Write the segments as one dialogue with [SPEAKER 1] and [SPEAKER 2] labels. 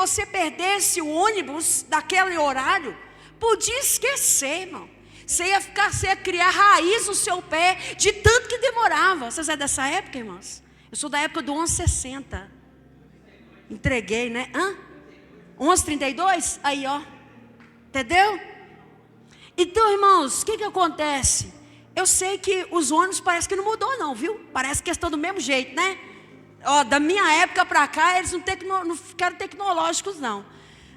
[SPEAKER 1] você perdesse o ônibus daquele horário, podia esquecer, irmão. Você ia criar raiz no seu pé, de tanto que demorava. Vocês é dessa época, irmãos? Eu sou da época do 11:60. Entreguei, né? 11:32? Aí, ó. Entendeu? Então, irmãos, o que acontece? Eu sei que os ônibus parece que não mudou não, viu? Parece que estão do mesmo jeito, né? Ó, da minha época para cá, eles não ficaram tecnológicos não.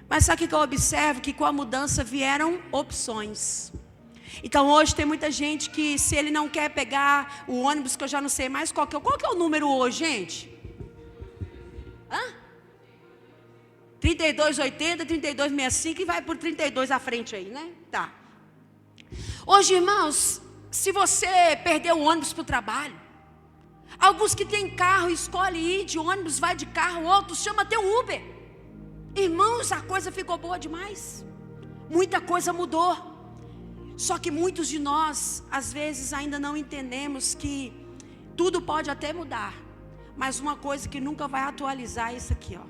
[SPEAKER 1] Mas sabe o que eu observo? Que com a mudança vieram opções. Então hoje tem muita gente que, se ele não quer pegar o ônibus, que eu já não sei mais qual que é o número hoje, gente? 3280, 3265 e vai por 32 à frente aí, né? Tá. Hoje, irmãos, se você perder o ônibus para o trabalho, alguns que têm carro escolhem ir de ônibus, vai de carro, outros chamam até um Uber. Irmãos, a coisa ficou boa demais. Muita coisa mudou. Só que muitos de nós, às vezes, ainda não entendemos que tudo pode até mudar, mas uma coisa que nunca vai atualizar é isso aqui, ó.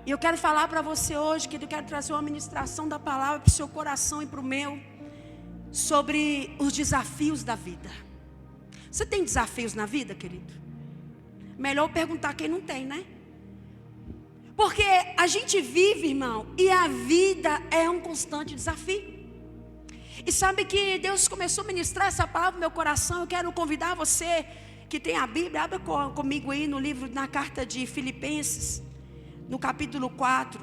[SPEAKER 1] E eu quero falar para você hoje, que eu quero trazer uma ministração da palavra para o seu coração e para o meu, sobre os desafios da vida. Você tem desafios na vida, querido? Melhor perguntar quem não tem, né? Porque a gente vive, irmão, e a vida é um constante desafio. E sabe que Deus começou a ministrar essa palavra no meu coração. Eu quero convidar você que tem a Bíblia, abra comigo aí no livro, na carta de Filipenses, no capítulo 4.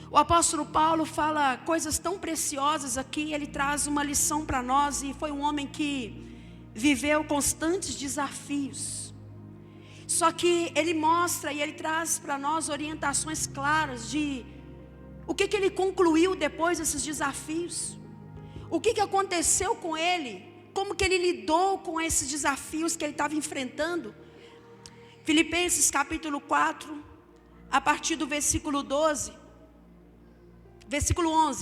[SPEAKER 1] O apóstolo Paulo fala coisas tão preciosas aqui. Ele traz uma lição para nós, e foi um homem que viveu constantes desafios. Só que ele mostra e ele traz para nós orientações claras de o que ele concluiu depois desses desafios. O que aconteceu com ele, como que ele lidou com esses desafios que ele estava enfrentando. Filipenses capítulo 4, a partir do versículo 11,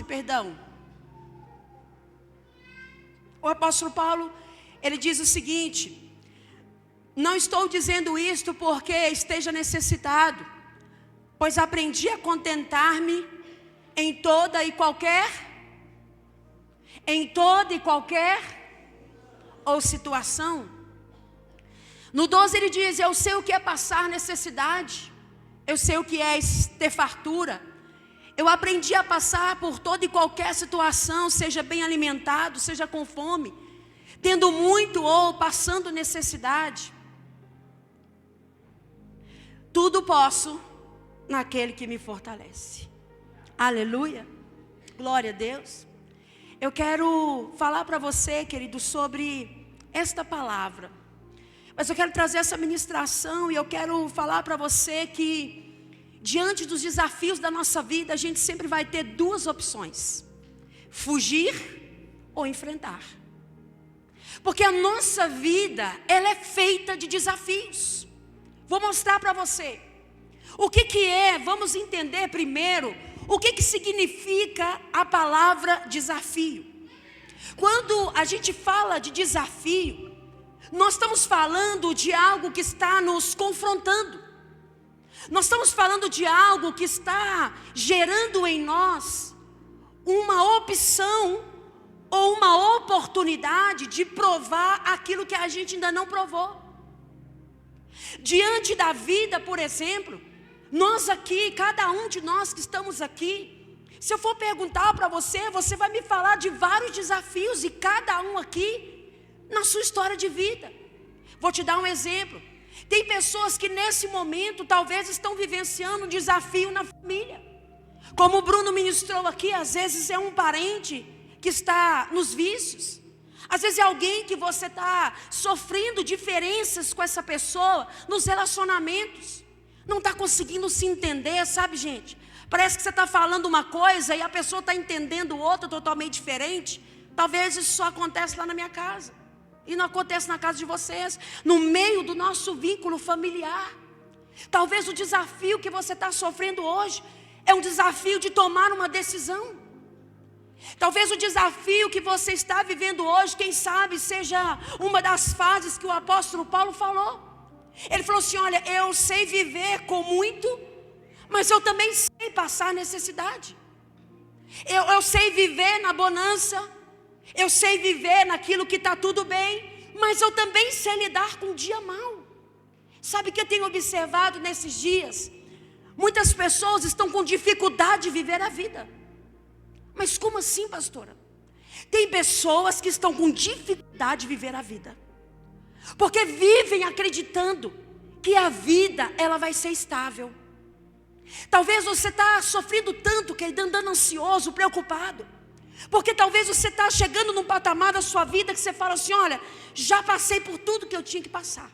[SPEAKER 1] perdão. O apóstolo Paulo, ele diz o seguinte: não estou dizendo isto porque esteja necessitado, pois aprendi a contentar-me em toda e qualquer ou situação. No 12 ele diz: eu sei o que é passar necessidade, eu sei o que é ter fartura. Eu aprendi a passar por toda e qualquer situação, seja bem alimentado, seja com fome, tendo muito ou passando necessidade. Tudo posso naquele que me fortalece. Aleluia. Glória a Deus. Eu quero falar para você, querido, sobre esta palavra. Mas eu quero trazer essa ministração e eu quero falar para você que diante dos desafios da nossa vida, a gente sempre vai ter duas opções: fugir ou enfrentar. Porque a nossa vida, ela é feita de desafios. Vou mostrar para você o que é. Vamos entender primeiro o que significa a palavra desafio. Quando a gente fala de desafio, nós estamos falando de algo que está nos confrontando. Nós estamos falando de algo que está gerando em nós uma opção ou uma oportunidade de provar aquilo que a gente ainda não provou. Diante da vida, por exemplo, nós aqui, cada um de nós que estamos aqui, se eu for perguntar para você, você vai me falar de vários desafios, e cada um aqui na sua história de vida. Vou te dar um exemplo. Tem pessoas que nesse momento talvez estão vivenciando um desafio na família. Como o Bruno ministrou aqui, às vezes é um parente que está nos vícios. Às vezes é alguém que você está sofrendo diferenças com essa pessoa nos relacionamentos. Não está conseguindo se entender, sabe, gente? Parece que você está falando uma coisa e a pessoa está entendendo outra totalmente diferente. Talvez isso só acontece lá na minha casa. E não acontece na casa de vocês, no meio do nosso vínculo familiar. Talvez o desafio que você está sofrendo hoje é um desafio de tomar uma decisão. Talvez o desafio que você está vivendo hoje, quem sabe, seja uma das fases que o apóstolo Paulo falou. Ele falou assim: olha, eu sei viver com muito, mas eu também sei passar necessidade. Eu sei viver na bonança, eu sei viver naquilo que está tudo bem, mas eu também sei lidar com o dia mau. Sabe o que eu tenho observado nesses dias? Muitas pessoas estão com dificuldade de viver a vida. Mas como assim, pastora? Tem pessoas que estão com dificuldade de viver a vida, porque vivem acreditando que a vida ela vai ser estável. Talvez você está sofrendo tanto, que andando ansioso, preocupado, porque talvez você está chegando num patamar da sua vida que você fala assim: olha, já passei por tudo que eu tinha que passar.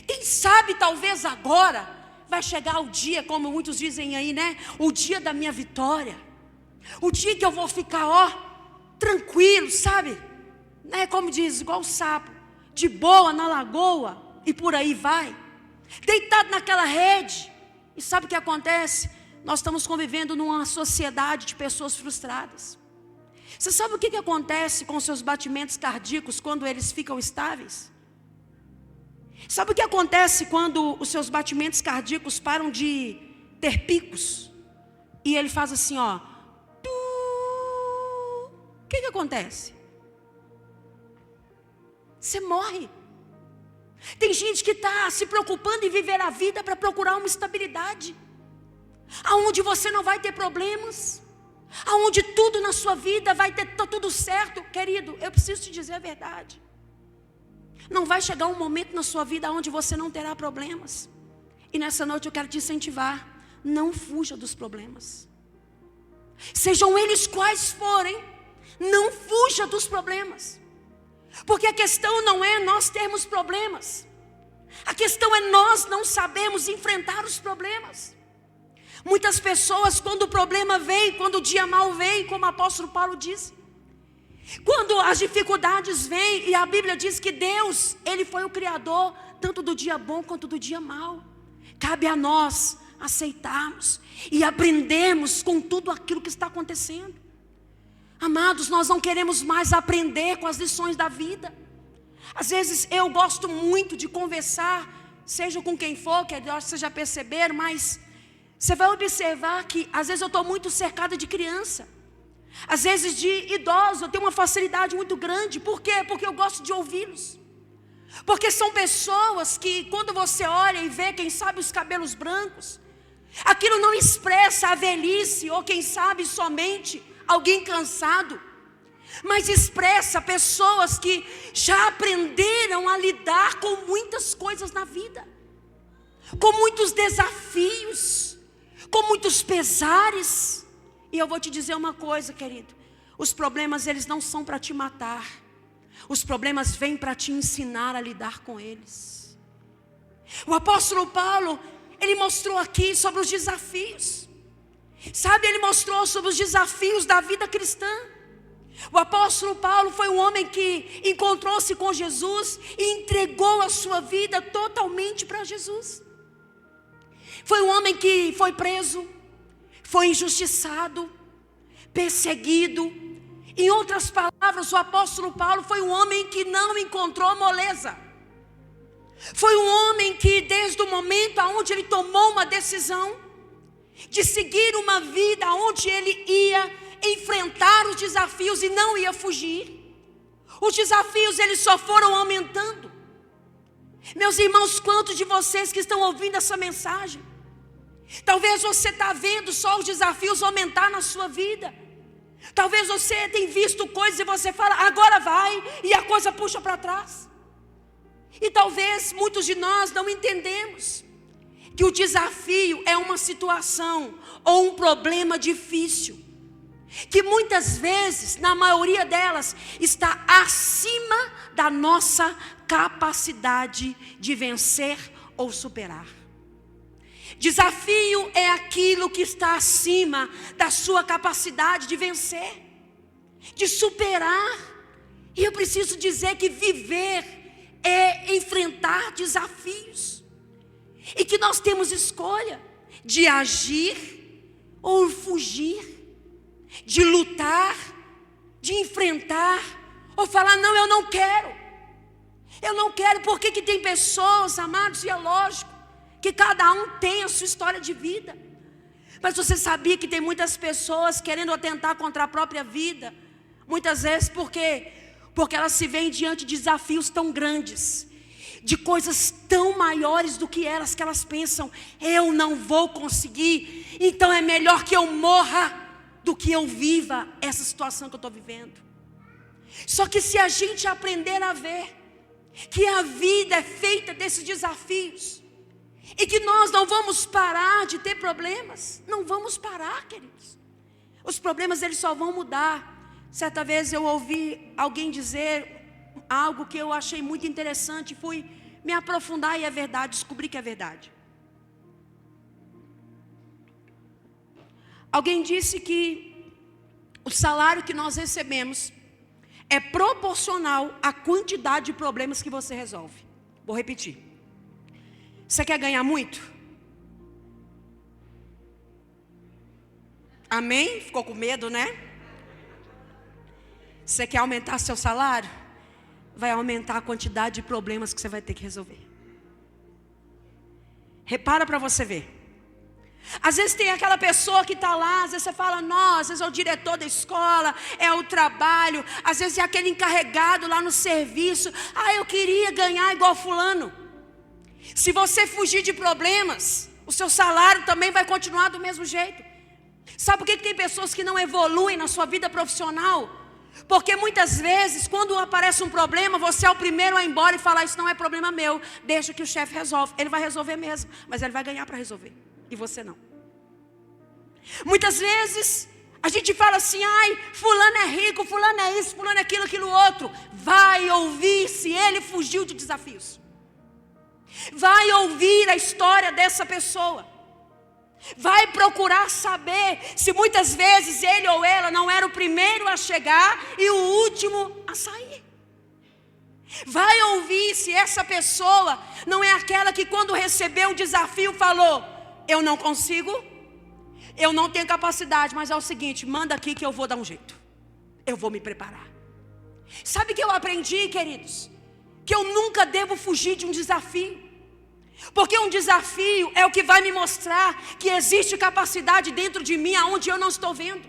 [SPEAKER 1] Quem sabe talvez agora vai chegar o dia, como muitos dizem aí, né? O dia da minha vitória, o dia que eu vou ficar, tranquilo, sabe? Né? Como diz, igual o sapo, de boa na lagoa, e por aí vai, deitado naquela rede. E sabe o que acontece? Nós estamos convivendo numa sociedade de pessoas frustradas. Você sabe o que acontece com os seus batimentos cardíacos quando eles ficam estáveis? Sabe o que acontece quando os seus batimentos cardíacos param de ter picos? E ele faz assim, O que acontece? Você morre. Tem gente que está se preocupando em viver a vida para procurar uma estabilidade, aonde você não vai ter problemas, aonde tudo na sua vida vai ter tudo certo. Querido, eu preciso te dizer a verdade. Não vai chegar um momento na sua vida onde você não terá problemas. E nessa noite eu quero te incentivar: não fuja dos problemas. Sejam eles quais forem, não fuja dos problemas. Porque a questão não é nós termos problemas, a questão é nós não sabemos enfrentar os problemas. Muitas pessoas, quando o problema vem, quando o dia mau vem, como o apóstolo Paulo disse, quando as dificuldades vêm, e a Bíblia diz que Deus, Ele foi o Criador tanto do dia bom quanto do dia mau. Cabe a nós aceitarmos e aprendermos com tudo aquilo que está acontecendo. Amados, nós não queremos mais aprender com as lições da vida. Às vezes eu gosto muito de conversar, seja com quem for, que eu acho que vocês já perceberam, mas você vai observar que às vezes eu estou muito cercada de criança, às vezes de idosos. Eu tenho uma facilidade muito grande. Por quê? Porque eu gosto de ouvi-los. Porque são pessoas que, quando você olha e vê, quem sabe, os cabelos brancos, aquilo não expressa a velhice, ou quem sabe somente alguém cansado, mas expressa pessoas que já aprenderam a lidar com muitas coisas na vida, com muitos desafios, com muitos pesares. E eu vou te dizer uma coisa, querido: os problemas, eles não são para te matar, os problemas vêm para te ensinar a lidar com eles. O apóstolo Paulo, ele mostrou aqui sobre os desafios. Sabe, ele mostrou sobre os desafios da vida cristã. O apóstolo Paulo foi um homem que encontrou-se com Jesus e entregou a sua vida totalmente para Jesus. Foi um homem que foi preso, foi injustiçado, perseguido. Em outras palavras, o apóstolo Paulo foi um homem que não encontrou moleza. Foi um homem que, desde o momento onde ele tomou uma decisão de seguir uma vida onde ele ia enfrentar os desafios e não ia fugir, os desafios, eles só foram aumentando. Meus irmãos, quantos de vocês que estão ouvindo essa mensagem, talvez você está vendo só os desafios aumentar na sua vida. Talvez você tenha visto coisas e você fala, agora vai, e a coisa puxa para trás. E talvez muitos de nós não entendemos que o desafio é uma situação ou um problema difícil, que muitas vezes, na maioria delas, está acima da nossa capacidade de vencer ou superar. Desafio é aquilo que está acima da sua capacidade de vencer, de superar. E eu preciso dizer que viver é enfrentar desafios, e que nós temos escolha de agir ou fugir, de lutar, de enfrentar, ou falar, não, eu não quero. Eu não quero, porque que tem pessoas, amados, e é lógico que cada um tem a sua história de vida. Mas você sabia que tem muitas pessoas querendo atentar contra a própria vida? Muitas vezes porque elas se veem diante de desafios tão grandes, de coisas tão maiores do que elas pensam, eu não vou conseguir, então é melhor que eu morra do que eu viva essa situação que eu estou vivendo. Só que se a gente aprender a ver que a vida é feita desses desafios, e que nós não vamos parar de ter problemas, não vamos parar, queridos. Os problemas eles só vão mudar. Certa vez eu ouvi alguém dizer algo que eu achei muito interessante, fui me aprofundar e é verdade, descobri que é verdade. Alguém disse que o salário que nós recebemos é proporcional à quantidade de problemas que você resolve. Vou repetir. Você quer ganhar muito? Amém? Ficou com medo, né? Você quer aumentar seu salário? Vai aumentar a quantidade de problemas que você vai ter que resolver. Repara para você ver. Às vezes tem aquela pessoa que está lá, às vezes você fala, nossa, às vezes é o diretor da escola, é o trabalho, às vezes é aquele encarregado lá no serviço. Eu queria ganhar igual fulano. Se você fugir de problemas, o seu salário também vai continuar do mesmo jeito. Sabe por que tem pessoas que não evoluem na sua vida profissional? Porque muitas vezes, quando aparece um problema, você é o primeiro a ir embora e falar, isso não é problema meu, deixa que o chefe resolve. Ele vai resolver mesmo, mas ele vai ganhar para resolver, e você não. Muitas vezes, a gente fala assim, fulano é rico, fulano é isso, fulano é aquilo, aquilo outro. Vai ouvir se ele fugiu de desafios. Vai ouvir a história dessa pessoa. Vai procurar saber se muitas vezes ele ou ela não era o primeiro a chegar e o último a sair. Vai ouvir se essa pessoa não é aquela que quando recebeu o desafio falou, eu não consigo, eu não tenho capacidade, mas é o seguinte, manda aqui que eu vou dar um jeito. Eu vou me preparar. Sabe o que eu aprendi, queridos? Que eu nunca devo fugir de um desafio. Porque um desafio é o que vai me mostrar que existe capacidade dentro de mim aonde eu não estou vendo.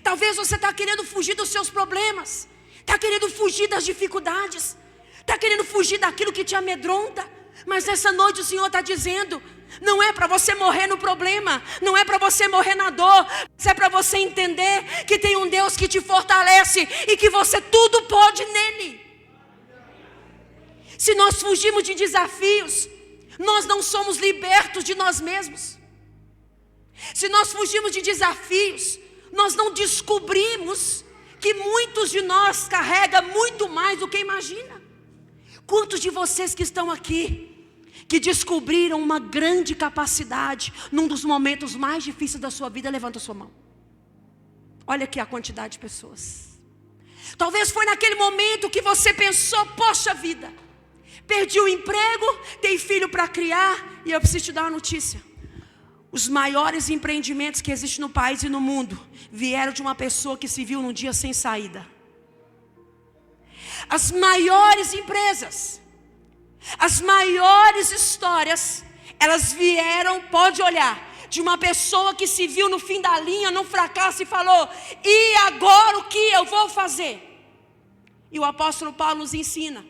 [SPEAKER 1] Talvez você está querendo fugir dos seus problemas, está querendo fugir das dificuldades, está querendo fugir daquilo que te amedronta. Mas essa noite o Senhor está dizendo, não é para você morrer no problema, não é para você morrer na dor, mas é para você entender que tem um Deus que te fortalece e que você tudo pode nele. Se nós fugimos de desafios, nós não somos libertos de nós mesmos. Se nós fugimos de desafios, nós não descobrimos que muitos de nós carregam muito mais do que imagina. Quantos de vocês que estão aqui, que descobriram uma grande capacidade num dos momentos mais difíceis da sua vida, levanta a sua mão. Olha aqui a quantidade de pessoas. Talvez foi naquele momento que você pensou, poxa vida, perdi o emprego, tem filho para criar, e eu preciso te dar uma notícia. Os maiores empreendimentos que existem no país e no mundo vieram de uma pessoa que se viu num dia sem saída. As maiores empresas, as maiores histórias, elas vieram, pode olhar, de uma pessoa que se viu no fim da linha, num fracasso e falou, e agora o que eu vou fazer? E o apóstolo Paulo nos ensina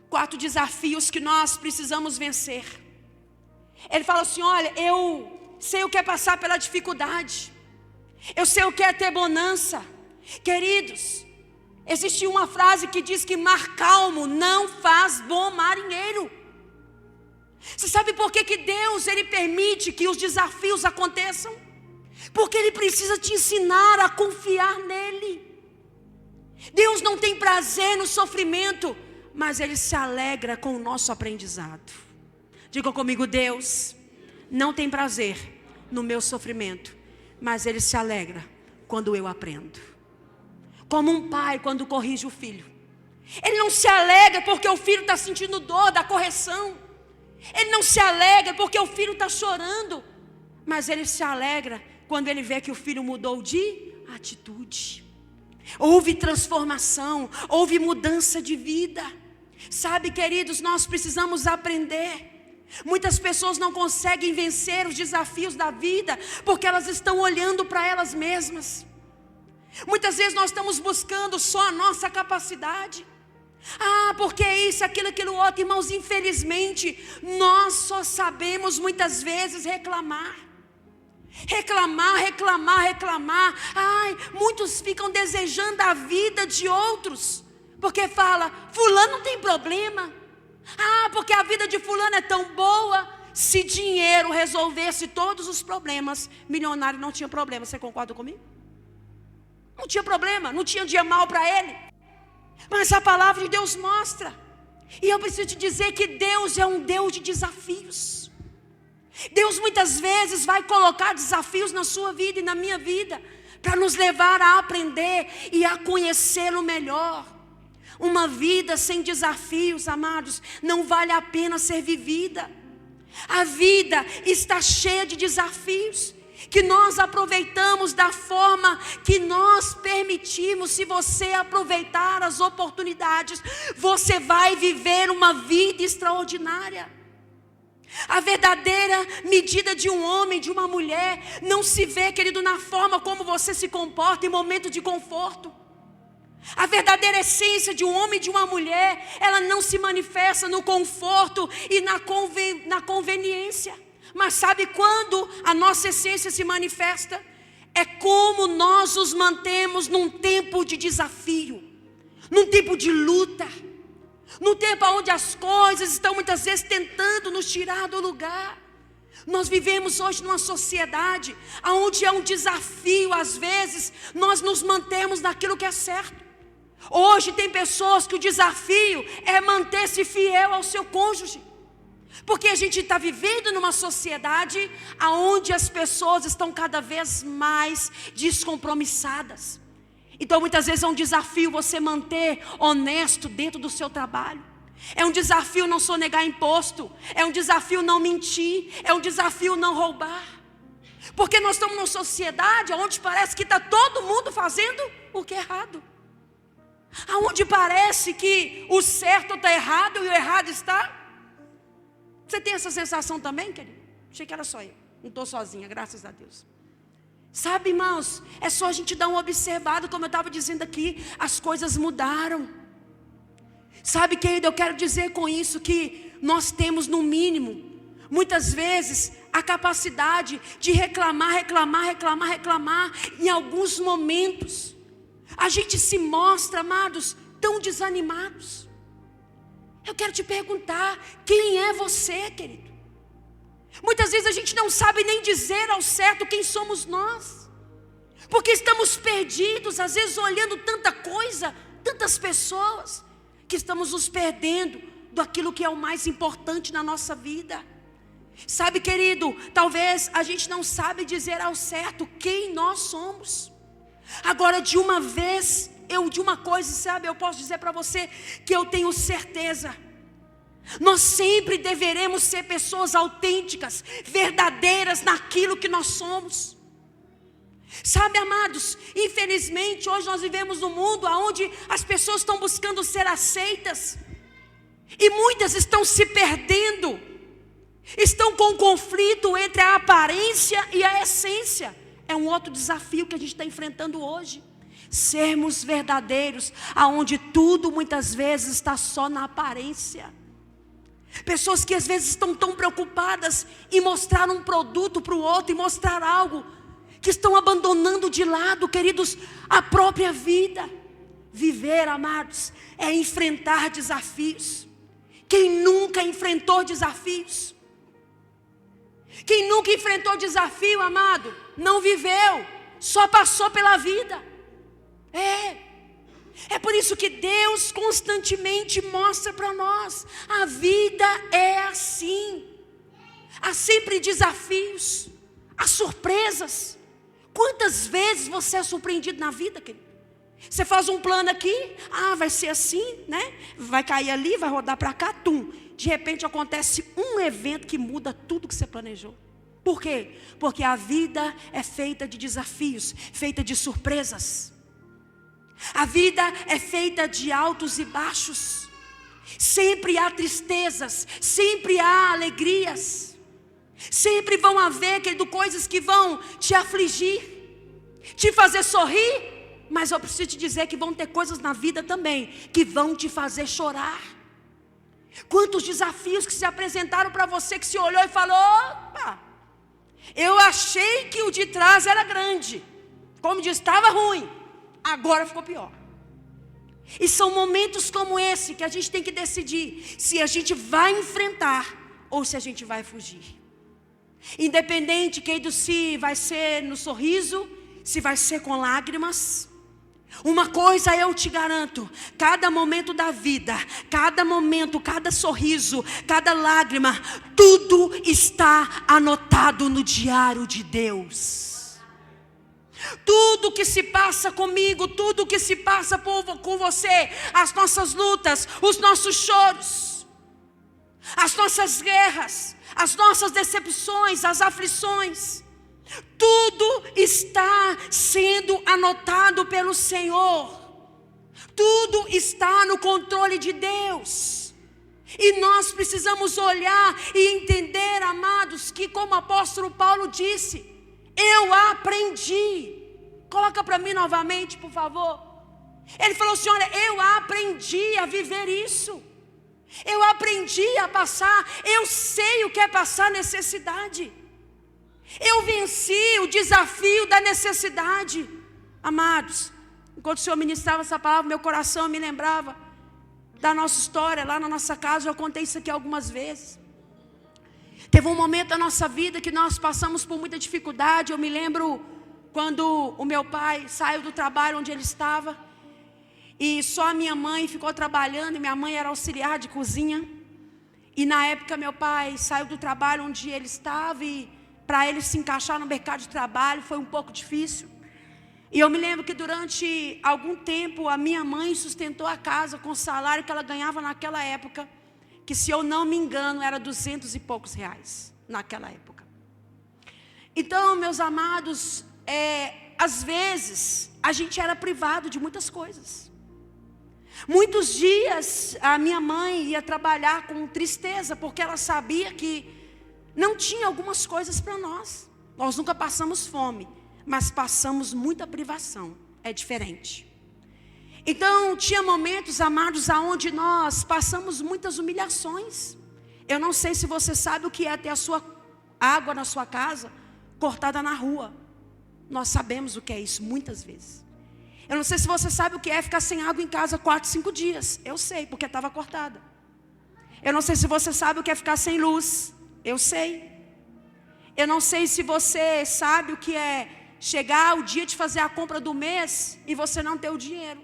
[SPEAKER 1] 4 desafios que nós precisamos vencer. Ele fala assim, olha, eu sei o que é passar pela dificuldade, eu sei o que é ter bonança. Queridos, existe uma frase que diz que mar calmo não faz bom marinheiro. Você sabe por que Deus ele permite que os desafios aconteçam? Porque Ele precisa te ensinar a confiar nele. Deus não tem prazer no sofrimento, mas Ele se alegra com o nosso aprendizado. Diga comigo, Deus não tem prazer no meu sofrimento, mas Ele se alegra quando eu aprendo. Como um pai quando corrige o filho. Ele não se alegra porque o filho está sentindo dor da correção. Ele não se alegra porque o filho está chorando, mas ele se alegra quando ele vê que o filho mudou de atitude. Houve transformação, houve mudança de vida. Sabe, queridos, nós precisamos aprender. Muitas pessoas não conseguem vencer os desafios da vida porque elas estão olhando para elas mesmas. Muitas vezes nós estamos buscando só a nossa capacidade. Porque é isso, aquilo outro. Irmãos, infelizmente nós só sabemos muitas vezes reclamar. Muitos ficam desejando a vida de outros, porque fala, fulano não tem problema. Porque a vida de fulano é tão boa. Se dinheiro resolvesse todos os problemas, milionário não tinha problema. Você concorda comigo? Não tinha problema, não tinha dia mal para ele. Mas a palavra de Deus mostra. E eu preciso te dizer que Deus é um Deus de desafios. Deus muitas vezes vai colocar desafios na sua vida e na minha vida, para nos levar a aprender e a conhecê-lo melhor. Uma vida sem desafios, amados, não vale a pena ser vivida. A vida está cheia de desafios, que nós aproveitamos da forma que nós permitimos. Se você aproveitar as oportunidades, você vai viver uma vida extraordinária. A verdadeira medida de um homem, de uma mulher, não se vê, querido, na forma como você se comporta em momento de conforto. A verdadeira essência de um homem e de uma mulher, ela não se manifesta no conforto e na conveniência. Mas sabe quando a nossa essência se manifesta? É como nós os mantemos num tempo de desafio, num tempo de luta, num tempo onde as coisas estão muitas vezes tentando nos tirar do lugar. Nós vivemos hoje numa sociedade onde é um desafio, às vezes, nós nos mantemos naquilo que é certo. Hoje tem pessoas que o desafio é manter-se fiel ao seu cônjuge, porque a gente está vivendo numa sociedade onde as pessoas estão cada vez mais descompromissadas. Então muitas vezes é um desafio você manter honesto dentro do seu trabalho. É um desafio não sonegar imposto. É um desafio não mentir. É um desafio não roubar. Porque nós estamos numa sociedade onde parece que está todo mundo fazendo o que é errado. Onde parece que o certo está errado e o errado está. Você tem essa sensação também, querido? Achei que era só eu. Não estou sozinha, graças a Deus. Sabe, irmãos, é só a gente dar uma observada, como eu estava dizendo aqui, as coisas mudaram. Sabe, querido, eu quero dizer com isso que nós temos no mínimo, muitas vezes, a capacidade de reclamar. Em alguns momentos, a gente se mostra, amados, tão desanimados. Eu quero te perguntar, quem é você, querido? Muitas vezes a gente não sabe nem dizer ao certo quem somos nós, porque estamos perdidos, às vezes olhando tanta coisa, tantas pessoas, que estamos nos perdendo daquilo que é o mais importante na nossa vida. Sabe, querido, talvez a gente não sabe dizer ao certo quem nós somos. Agora, de uma coisa, sabe, eu posso dizer para você que eu tenho certeza. Nós sempre deveremos ser pessoas autênticas, verdadeiras naquilo que nós somos. Sabe, amados, infelizmente hoje nós vivemos num mundo onde as pessoas estão buscando ser aceitas, e muitas estão se perdendo, estão com conflito entre a aparência e a essência. É um outro desafio que a gente está enfrentando hoje. Sermos verdadeiros, aonde tudo muitas vezes está só na aparência. Pessoas que às vezes estão tão preocupadas em mostrar um produto para o outro, e mostrar algo, que estão abandonando de lado, queridos, a própria vida. Viver, amados, é enfrentar desafios. Quem nunca enfrentou desafios? Quem nunca enfrentou desafio, amado, não viveu, só passou pela vida. É por isso que Deus constantemente mostra para nós, a vida é assim. Há sempre desafios, há surpresas. Quantas vezes você é surpreendido na vida, querido? Você faz um plano aqui, vai ser assim, né? Vai cair ali, vai rodar para cá, tum. De repente acontece um evento que muda tudo que você planejou. Por quê? Porque a vida é feita de desafios, feita de surpresas. A vida é feita de altos e baixos. Sempre há tristezas, sempre há alegrias. Sempre vão haver, querido, coisas que vão te afligir, te fazer sorrir. Mas eu preciso te dizer que vão ter coisas na vida também que vão te fazer chorar. Quantos desafios que se apresentaram para você, que se olhou e falou: opa, eu achei que o de trás era grande, como diz, estava ruim, agora ficou pior. E são momentos como esse que a gente tem que decidir se a gente vai enfrentar ou se a gente vai fugir. Independente, querido, se vai ser no sorriso, se vai ser com lágrimas. Uma coisa eu te garanto: cada momento da vida, cada momento, cada sorriso, cada lágrima, tudo está anotado no diário de Deus. Tudo que se passa comigo, tudo que se passa com você, as nossas lutas, os nossos choros, as nossas guerras, as nossas decepções, as aflições, tudo está sendo anotado pelo Senhor. Tudo está no controle de Deus. E nós precisamos olhar e entender, amados, que como o apóstolo Paulo disse, eu aprendi. Coloca para mim novamente, por favor. Ele falou assim: olha, eu aprendi a viver isso. Eu aprendi a passar. Eu sei o que é passar necessidade. Eu venci o desafio da necessidade. Amados, enquanto o Senhor ministrava essa palavra, meu coração me lembrava da nossa história lá na nossa casa. Eu contei isso aqui algumas vezes. Teve um momento da nossa vida que nós passamos por muita dificuldade. Eu me lembro quando o meu pai saiu do trabalho onde ele estava, e só a minha mãe ficou trabalhando, e minha mãe era auxiliar de cozinha. E na época meu pai saiu do trabalho onde ele estava, e para ele se encaixar no mercado de trabalho foi um pouco difícil. E eu me lembro que durante algum tempo a minha mãe sustentou a casa com o salário que ela ganhava naquela época, que, se eu não me engano, era R$200 e poucos naquela época. Então, meus amados, às vezes a gente era privado de muitas coisas. Muitos dias a minha mãe ia trabalhar com tristeza, porque ela sabia que não tinha algumas coisas para nós. Nós nunca passamos fome, mas passamos muita privação. É diferente. Então, tinha momentos, amados, aonde nós passamos muitas humilhações. Eu não sei se você sabe o que é ter a sua água na sua casa cortada na rua. Nós sabemos o que é isso, muitas vezes. Eu não sei se você sabe o que é ficar sem água em casa 4, 5 dias. Eu sei, porque estava cortada. Eu não sei se você sabe o que é ficar sem luz. Eu sei. Eu não sei se você sabe o que é chegar o dia de fazer a compra do mês e você não ter o dinheiro.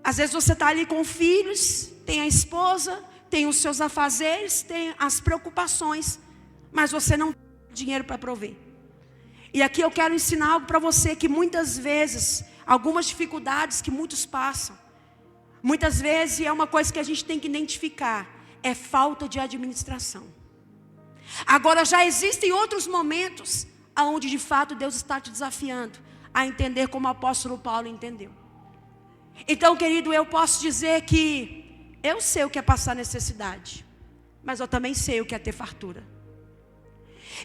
[SPEAKER 1] Às vezes você está ali com filhos, tem a esposa, tem os seus afazeres, tem as preocupações, mas você não tem dinheiro para prover. E aqui eu quero ensinar algo para você, que muitas vezes, algumas dificuldades que muitos passam, muitas vezes é uma coisa que a gente tem que identificar, é falta de administração. Agora, já existem outros momentos onde de fato Deus está te desafiando a entender como o apóstolo Paulo entendeu. Então, querido, eu posso dizer que eu sei o que é passar necessidade, mas eu também sei o que é ter fartura.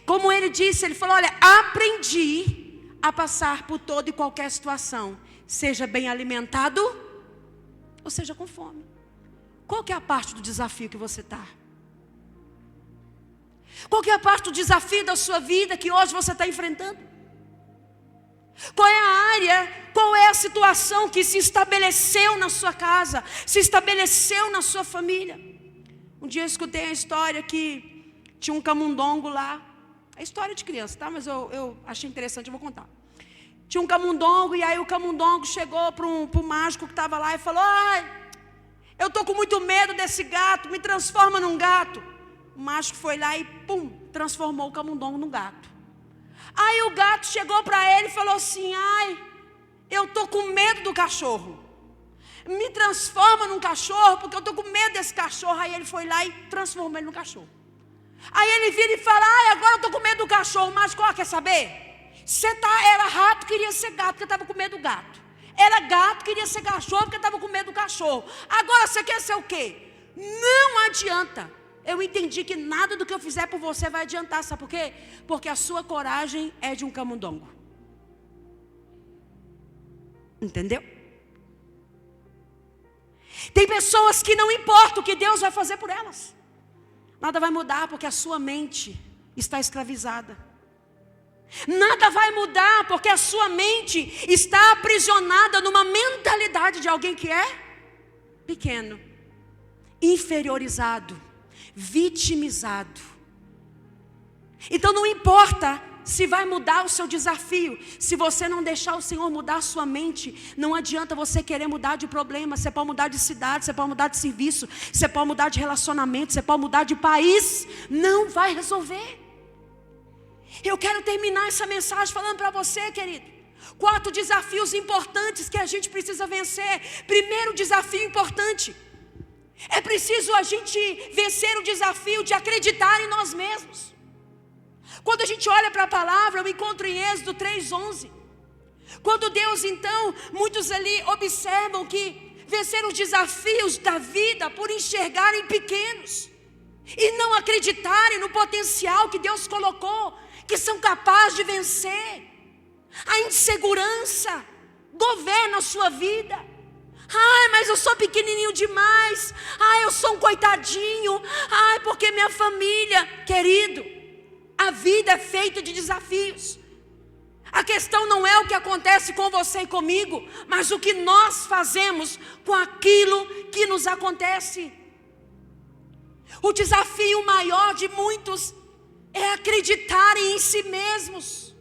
[SPEAKER 1] Como ele disse, ele falou: olha, aprendi a passar por toda e qualquer situação, seja bem alimentado ou seja com fome. Qual que é a parte do desafio que você está? Qual que é a parte do desafio da sua vida que hoje você está enfrentando? Qual é a área, qual é a situação que se estabeleceu na sua casa, se estabeleceu na sua família? Um dia eu escutei a história que tinha um camundongo lá. É história de criança, tá? Mas eu achei interessante, eu vou contar. Tinha um camundongo, e aí o camundongo chegou para o mágico que estava lá e falou: ai, eu estou com muito medo desse gato, me transforma num gato. O mágico foi lá e pum, transformou o camundongo num gato. Aí o gato chegou para ele e falou assim: ai, eu estou com medo do cachorro, me transforma num cachorro, porque eu estou com medo desse cachorro. Aí ele foi lá e transformou ele no cachorro. Aí ele vira e fala: ai, agora eu estou com medo do cachorro. Mas quer saber? Você era rato, queria ser gato, porque estava com medo do gato. Era gato, queria ser cachorro porque estava com medo do cachorro. Agora você quer ser o quê? Não adianta. Eu entendi que nada do que eu fizer por você vai adiantar. Sabe por quê? Porque a sua coragem é de um camundongo. Entendeu? Tem pessoas que não importa o que Deus vai fazer por elas. Nada vai mudar porque a sua mente está escravizada. Nada vai mudar porque a sua mente está aprisionada numa mentalidade de alguém que é pequeno, inferiorizado, vitimizado. Então não importa se vai mudar o seu desafio, se você não deixar o Senhor mudar a sua mente, não adianta você querer mudar de problema. Você pode mudar de cidade, você pode mudar de serviço, você pode mudar de relacionamento, você pode mudar de país, não vai resolver. Eu quero terminar essa mensagem falando para você, querido, 4 desafios importantes que a gente precisa vencer. Primeiro desafio importante, é preciso a gente vencer o desafio de acreditar em nós mesmos. Quando a gente olha para a palavra, eu encontro em Êxodo 3:11. Quando Deus então, muitos ali observam que venceram os desafios da vida por enxergarem pequenos e não acreditarem no potencial que Deus colocou, que são capazes de vencer. A insegurança governa a sua vida. Ai, mas eu sou pequenininho demais. Ai, eu sou um coitadinho. Ai, porque minha família. Querido, a vida é feita de desafios. A questão não é o que acontece com você e comigo, mas o que nós fazemos com aquilo que nos acontece. O desafio maior de muitos é acreditarem em si mesmos.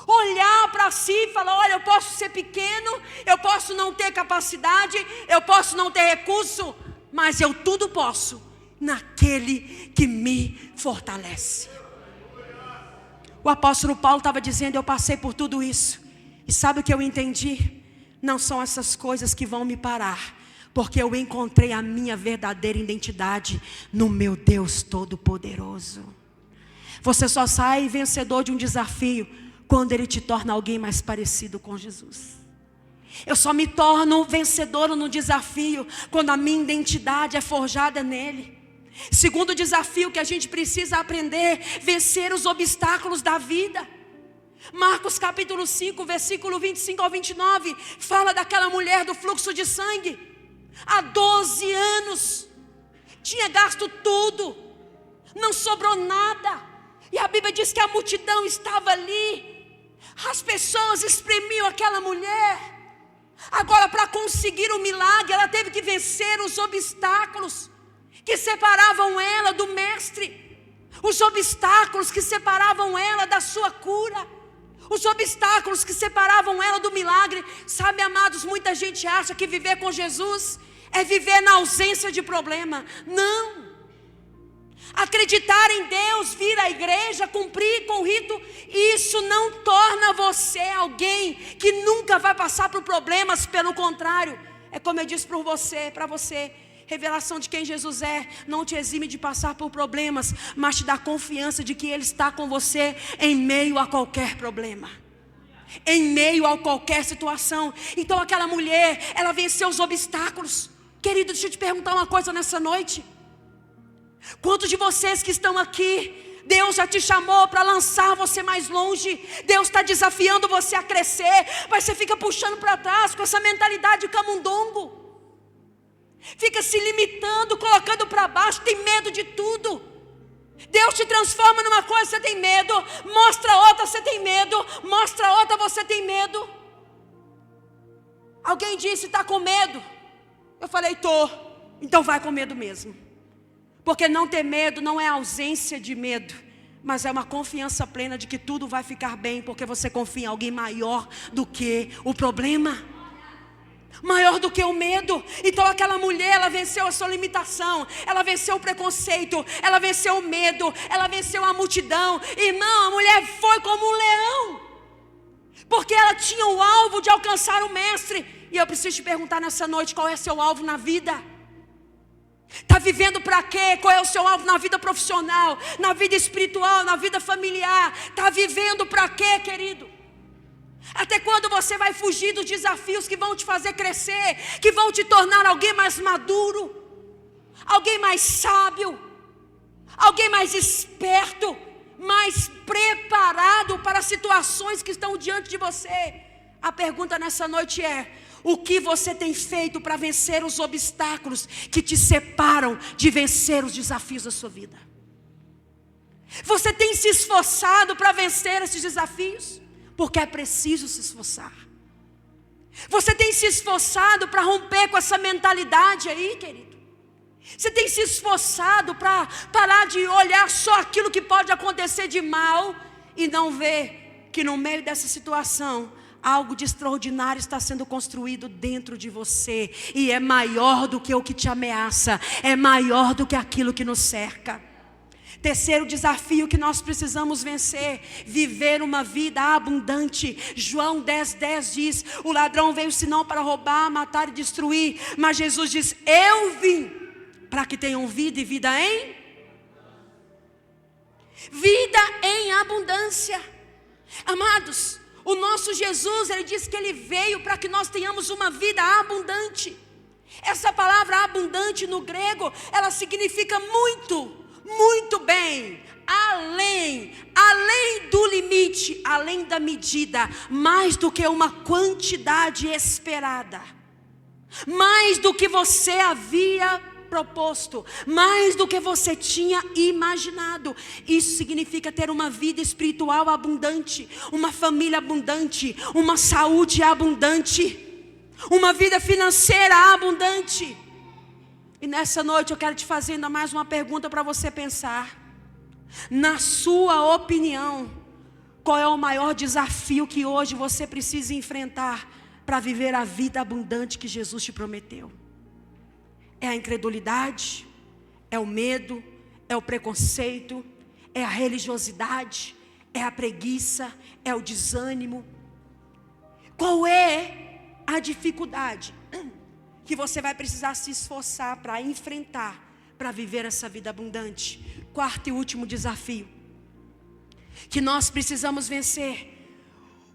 [SPEAKER 1] Olhar para si e falar: olha, eu posso ser pequeno, eu posso não ter capacidade, eu posso não ter recurso, mas eu tudo posso naquele que me fortalece. O apóstolo Paulo estava dizendo: eu passei por tudo isso, e sabe o que eu entendi? Não são essas coisas que vão me parar, porque eu encontrei a minha verdadeira identidade no meu Deus Todo-Poderoso. Você só sai vencedor de um desafio quando Ele te torna alguém mais parecido com Jesus. Eu só me torno vencedor no desafio quando a minha identidade é forjada nele. Segundo desafio que a gente precisa aprender: vencer os obstáculos da vida. Marcos capítulo 5, versículo 25 ao 29, fala daquela mulher do fluxo de sangue. Há 12 anos, tinha gasto tudo, não sobrou nada. E a Bíblia diz que a multidão estava ali, as pessoas espremiam aquela mulher. Agora, para conseguir o milagre, ela teve que vencer os obstáculos que separavam ela do mestre, os obstáculos que separavam ela da sua cura, os obstáculos que separavam ela do milagre. Sabe, amados, muita gente acha que viver com Jesus é viver na ausência de problema. Não. Acreditar em Deus, vir à igreja, cumprir com o rito, isso não torna você alguém que nunca vai passar por problemas. Pelo contrário, é como eu disse para você, revelação de quem Jesus é não te exime de passar por problemas, mas te dá confiança de que Ele está com você em meio a qualquer problema, em meio a qualquer situação. Então aquela mulher, ela venceu os obstáculos. Querido, deixa eu te perguntar uma coisa nessa noite. Quantos de vocês que estão aqui, Deus já te chamou para lançar você mais longe? Deus está desafiando você a crescer, mas você fica puxando para trás com essa mentalidade de camundongo. Fica se limitando, colocando para baixo, tem medo de tudo. Deus te transforma numa coisa, você tem medo. Mostra outra, você tem medo. Mostra outra, você tem medo. Alguém disse: está com medo? Eu falei: tô. Então vai com medo mesmo. Porque não ter medo não é ausência de medo, mas é uma confiança plena de que tudo vai ficar bem, porque você confia em alguém maior do que o problema, maior do que o medo. Então aquela mulher, ela venceu a sua limitação, ela venceu o preconceito, ela venceu o medo, ela venceu a multidão. Irmão, a mulher foi como um leão, porque ela tinha o alvo de alcançar o mestre. E eu preciso te perguntar nessa noite: qual é seu alvo na vida? Está vivendo para quê? Qual é o seu alvo na vida profissional, na vida espiritual, na vida familiar? Está vivendo para quê, querido? Até quando você vai fugir dos desafios que vão te fazer crescer, que vão te tornar alguém mais maduro, alguém mais sábio, alguém mais esperto, mais preparado para situações que estão diante de você? A pergunta nessa noite é: o que você tem feito para vencer os obstáculos que te separam de vencer os desafios da sua vida? Você tem se esforçado para vencer esses desafios? Porque é preciso se esforçar. Você tem se esforçado para romper com essa mentalidade aí, querido? Você tem se esforçado para parar de olhar só aquilo que pode acontecer de mal e não ver que no meio dessa situação algo de extraordinário está sendo construído dentro de você, e é maior do que o que te ameaça, é maior do que aquilo que nos cerca. Terceiro desafio que nós precisamos vencer: viver uma vida abundante. João 10:10 diz: o ladrão veio senão para roubar, matar e destruir, mas Jesus diz: eu vim para que tenham vida e vida em abundância. Amados, o nosso Jesus, Ele disse que Ele veio para que nós tenhamos uma vida abundante. Essa palavra abundante no grego, ela significa muito bem, além do limite, além da medida, mais do que uma quantidade esperada, mais do que você havia proposto, mais do que você tinha imaginado. Isso significa ter uma vida espiritual abundante, uma família abundante, uma saúde abundante, uma vida financeira abundante. E nessa noite eu quero te fazer ainda mais uma pergunta para você pensar. Na sua opinião, qual é o maior desafio que hoje você precisa enfrentar para viver a vida abundante que Jesus te prometeu? É a incredulidade? É o medo? É o preconceito? É a religiosidade? É a preguiça? É o desânimo? Qual é a dificuldade que você vai precisar se esforçar para enfrentar, para viver essa vida abundante? Quarto e último desafio que nós precisamos vencer: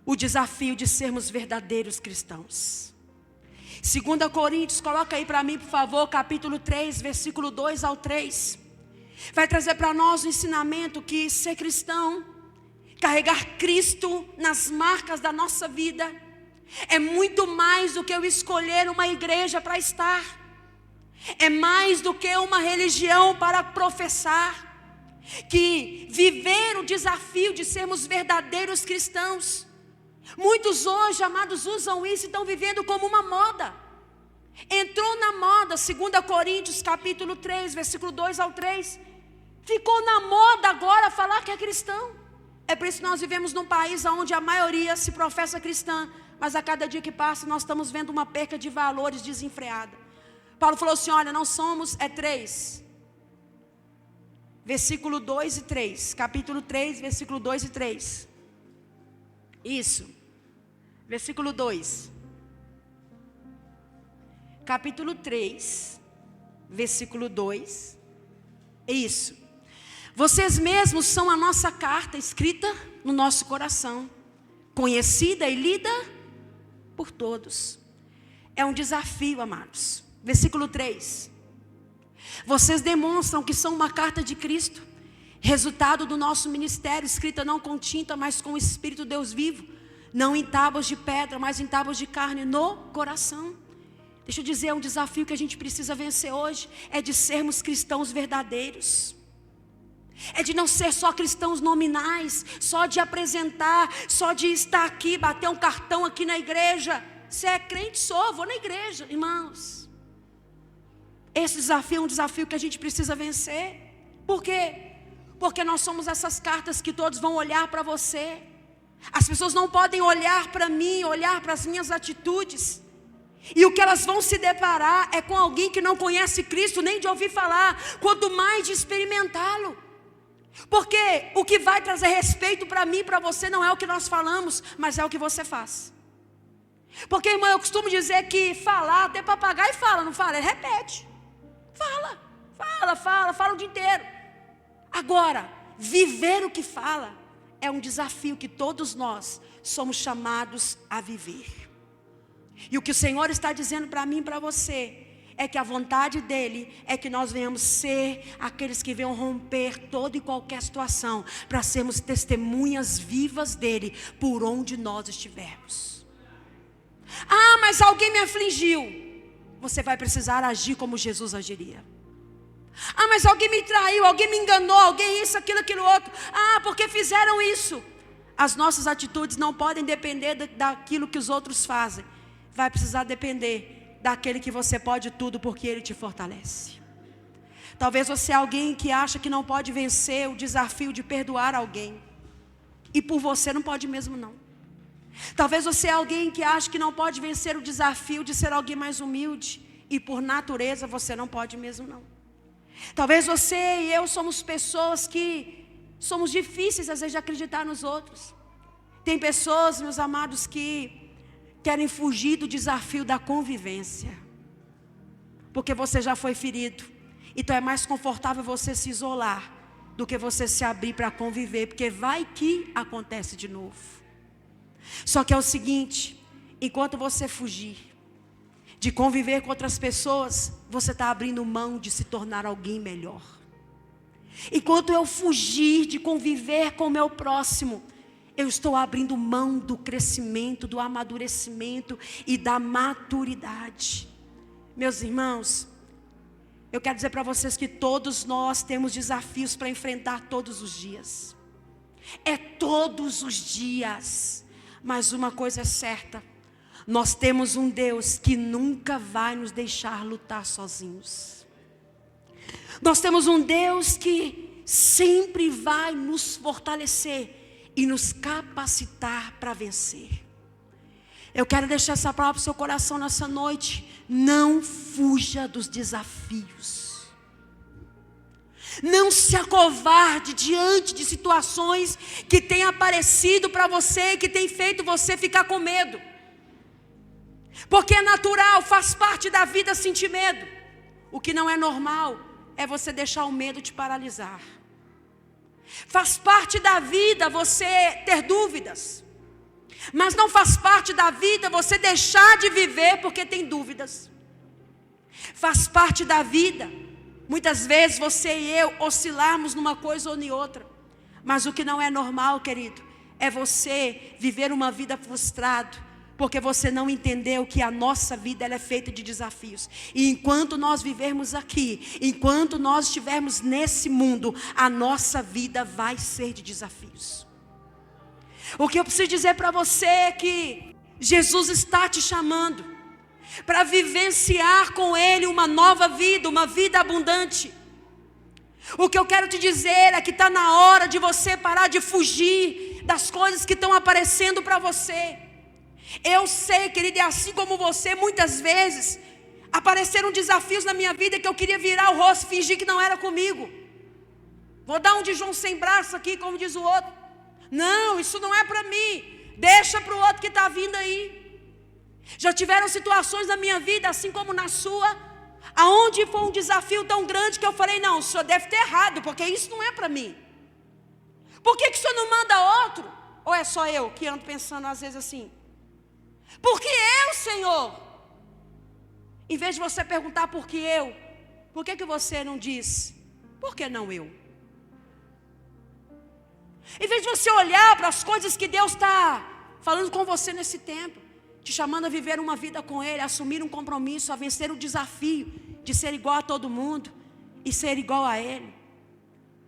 [SPEAKER 1] o desafio de sermos verdadeiros cristãos. 2 Coríntios, coloca aí para mim, por favor, capítulo 3, versículo 2 ao 3. Vai trazer para nós o ensinamento que ser cristão, carregar Cristo nas marcas da nossa vida, é muito mais do que eu escolher uma igreja para estar. É mais do que uma religião para professar. Que viver o desafio de sermos verdadeiros cristãos, muitos hoje, amados, usam isso e estão vivendo como uma moda. Entrou na moda, 2 Coríntios capítulo 3, versículo 2 ao 3. Ficou na moda agora falar que é cristão. É por isso que nós vivemos num país onde a maioria se professa cristã, mas a cada dia que passa nós estamos vendo uma perca de valores desenfreada. Paulo falou assim: olha, não somos, 3. Versículo 2 e 3. Capítulo 3, versículo 2 e 3. Isso. Versículo 2. Capítulo 3, versículo 2. Isso. Vocês mesmos são a nossa carta escrita no nosso coração, conhecida e lida por todos. É um desafio, amados. Versículo 3. Vocês demonstram que são uma carta de Cristo, resultado do nosso ministério, escrita não com tinta, mas com o Espírito de Deus vivo, não em tábuas de pedra, mas em tábuas de carne no coração. Deixa eu dizer, um desafio que a gente precisa vencer hoje é de sermos cristãos verdadeiros. É de não ser só cristãos nominais, só de apresentar, só de estar aqui, bater um cartão aqui na igreja. Você é crente? Sou, vou na igreja, irmãos. Esse desafio é um desafio que a gente precisa vencer. Por quê? Porque nós somos essas cartas que todos vão olhar para você. As pessoas não podem olhar para mim, olhar para as minhas atitudes, e o que elas vão se deparar é com alguém que não conhece Cristo, nem de ouvir falar, quanto mais de experimentá-lo. Porque o que vai trazer respeito para mim e para você não é o que nós falamos, mas é o que você faz. Porque, irmão, eu costumo dizer que falar, até papagaio fala, não fala? Ele repete. Fala o dia inteiro. Agora, viver o que fala é um desafio que todos nós somos chamados a viver. E o que o Senhor está dizendo para mim e para você é que a vontade dEle é que nós venhamos ser aqueles que venham romper toda e qualquer situação, para sermos testemunhas vivas dEle por onde nós estivermos. Ah, mas alguém me afligiu. Você vai precisar agir como Jesus agiria. Ah, mas alguém me traiu, alguém me enganou, alguém isso, aquilo outro. Ah, porque fizeram isso. As nossas atitudes não podem depender daquilo que os outros fazem. Vai precisar depender daquele que você pode tudo, porque Ele te fortalece. Talvez você é alguém que acha que não pode vencer o desafio de perdoar alguém, e por você não pode mesmo não. Talvez você é alguém que acha que não pode vencer o desafio de ser alguém mais humilde, e por natureza você não pode mesmo não. Talvez você e eu somos pessoas que somos difíceis às vezes de acreditar nos outros. Tem pessoas, meus amados, que querem fugir do desafio da convivência, porque você já foi ferido. Então é mais confortável você se isolar do que você se abrir para conviver, porque vai que acontece de novo. Só que é o seguinte: enquanto você fugir de conviver com outras pessoas, você está abrindo mão de se tornar alguém melhor. Enquanto eu fugir de conviver com o meu próximo, eu estou abrindo mão do crescimento, do amadurecimento e da maturidade. Meus irmãos, eu quero dizer para vocês que todos nós temos desafios para enfrentar todos os dias. É todos os dias. Mas uma coisa é certa: nós temos um Deus que nunca vai nos deixar lutar sozinhos. Nós temos um Deus que sempre vai nos fortalecer e nos capacitar para vencer. Eu quero deixar essa palavra para o seu coração nessa noite. Não fuja dos desafios. Não se acovarde diante de situações que têm aparecido para você e que têm feito você ficar com medo. Porque é natural, faz parte da vida sentir medo. O que não é normal é você deixar o medo te paralisar. Faz parte da vida você ter dúvidas, mas não faz parte da vida você deixar de viver porque tem dúvidas. Faz parte da vida, muitas vezes você e eu oscilarmos numa coisa ou em outra. Mas o que não é normal, querido, é você viver uma vida frustrado, porque você não entendeu que a nossa vida ela é feita de desafios. E enquanto nós vivermos aqui, enquanto nós estivermos nesse mundo, a nossa vida vai ser de desafios. O que eu preciso dizer para você é que Jesus está te chamando para vivenciar com Ele uma nova vida, uma vida abundante. O que eu quero te dizer é que está na hora de você parar de fugir das coisas que estão aparecendo para você. Eu sei, querida, e assim como você, muitas vezes apareceram desafios na minha vida que eu queria virar o rosto e fingir que não era comigo. Vou dar um de João sem braço aqui, como diz o outro. Não, isso não é para mim. Deixa para o outro que está vindo aí. Já tiveram situações na minha vida, assim como na sua, aonde foi um desafio tão grande que eu falei: não, o senhor deve ter errado, porque isso não é para mim. Por que o senhor não manda outro? Ou é só eu que ando pensando às vezes assim? Porque eu, Senhor? Em vez de você perguntar por que eu, por que você não diz, por que não eu? Em vez de você olhar para as coisas que Deus está falando com você nesse tempo, te chamando a viver uma vida com Ele, a assumir um compromisso, a vencer o desafio de ser igual a todo mundo e ser igual a Ele.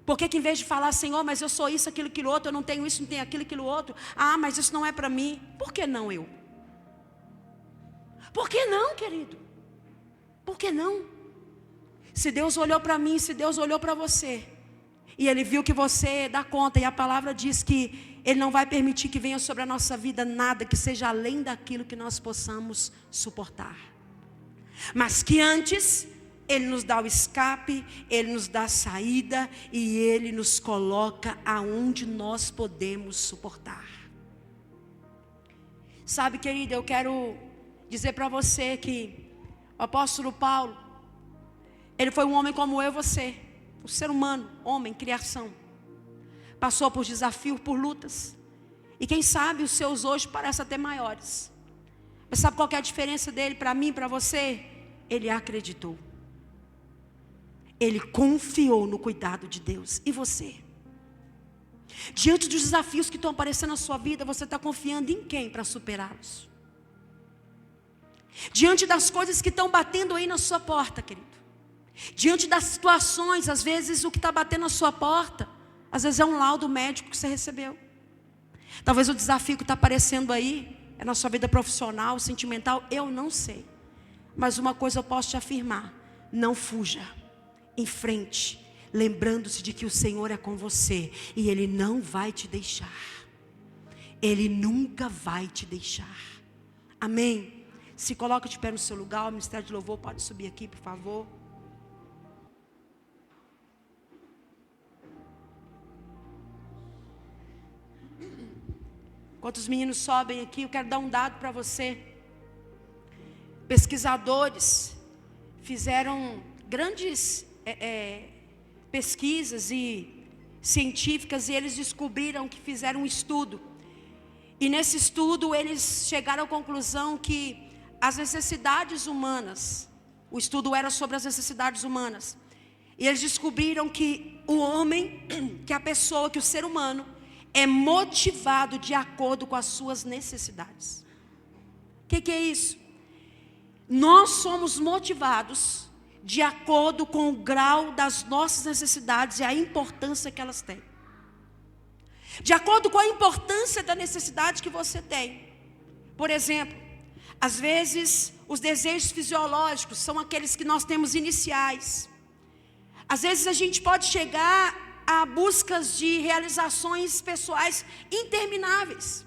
[SPEAKER 1] Por que em vez de falar: Senhor, mas eu sou isso, aquilo outro, eu não tenho isso, não tenho aquilo outro, ah, mas isso não é para mim, por que não eu? Por que não, querido? Por que não? Se Deus olhou para mim, se Deus olhou para você, e Ele viu que você dá conta, e a palavra diz que Ele não vai permitir que venha sobre a nossa vida nada que seja além daquilo que nós possamos suportar, mas que antes Ele nos dá o escape, Ele nos dá a saída, e Ele nos coloca aonde nós podemos suportar. Sabe, querida, eu quero dizer para você que o apóstolo Paulo, ele foi um homem como eu e você, um ser humano, homem, criação. passou por desafios, por lutas. E quem sabe os seus hoje parecem até maiores. Mas sabe qual que é a diferença dele para mim, para você? Ele acreditou. Ele confiou no cuidado de Deus. E você? Diante dos desafios que estão aparecendo na sua vida, você está confiando em quem para superá-los? Diante das coisas que estão batendo aí na sua porta, querido. Diante das situações, às vezes o que está batendo na sua porta, às vezes é um laudo médico que você recebeu. Talvez o desafio que está aparecendo aí é na sua vida profissional, sentimental, eu não sei. Mas uma coisa eu posso te afirmar: não fuja, enfrente, lembrando-se de que o Senhor é com você e Ele não vai te deixar. Ele nunca vai te deixar. Amém? Se coloca de pé no seu lugar, o ministério de louvor pode subir aqui, por favor. Enquanto os meninos sobem aqui, eu quero dar um dado para você. Pesquisadores fizeram grandes pesquisas científicas, e eles descobriram que fizeram um estudo. E nesse estudo eles chegaram à conclusão que as necessidades humanas, o estudo era sobre as necessidades humanas, e eles descobriram que o homem, que a pessoa, que o ser humano é motivado de acordo com as suas necessidades. O que é isso? Nós somos motivados de acordo com o grau das nossas necessidades e a importância que elas têm. De acordo com a importância da necessidade que você tem. Por exemplo, às vezes os desejos fisiológicos são aqueles que nós temos iniciais. Às vezes a gente pode chegar a buscas de realizações pessoais intermináveis.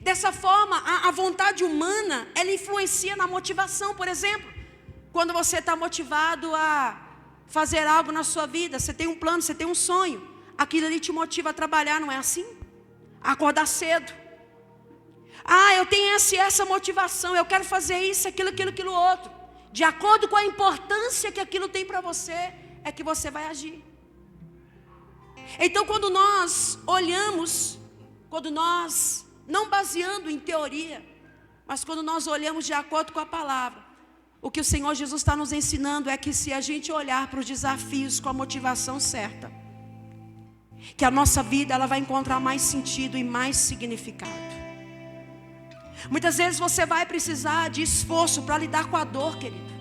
[SPEAKER 1] Dessa forma, a vontade humana, ela influencia na motivação. Por exemplo, quando você está motivado a fazer algo na sua vida, você tem um plano, você tem um sonho, aquilo ali te motiva a trabalhar, não é assim? A acordar cedo. Eu tenho essa motivação, eu quero fazer isso, aquilo outro. De acordo com a importância que aquilo tem para você, é que você vai agir. Então, quando nós olhamos, não baseando em teoria, mas quando nós olhamos de acordo com a palavra, o que o Senhor Jesus está nos ensinando é que se a gente olhar para os desafios com a motivação certa, que a nossa vida ela vai encontrar mais sentido e mais significado. Muitas vezes você vai precisar de esforço para lidar com a dor, querido,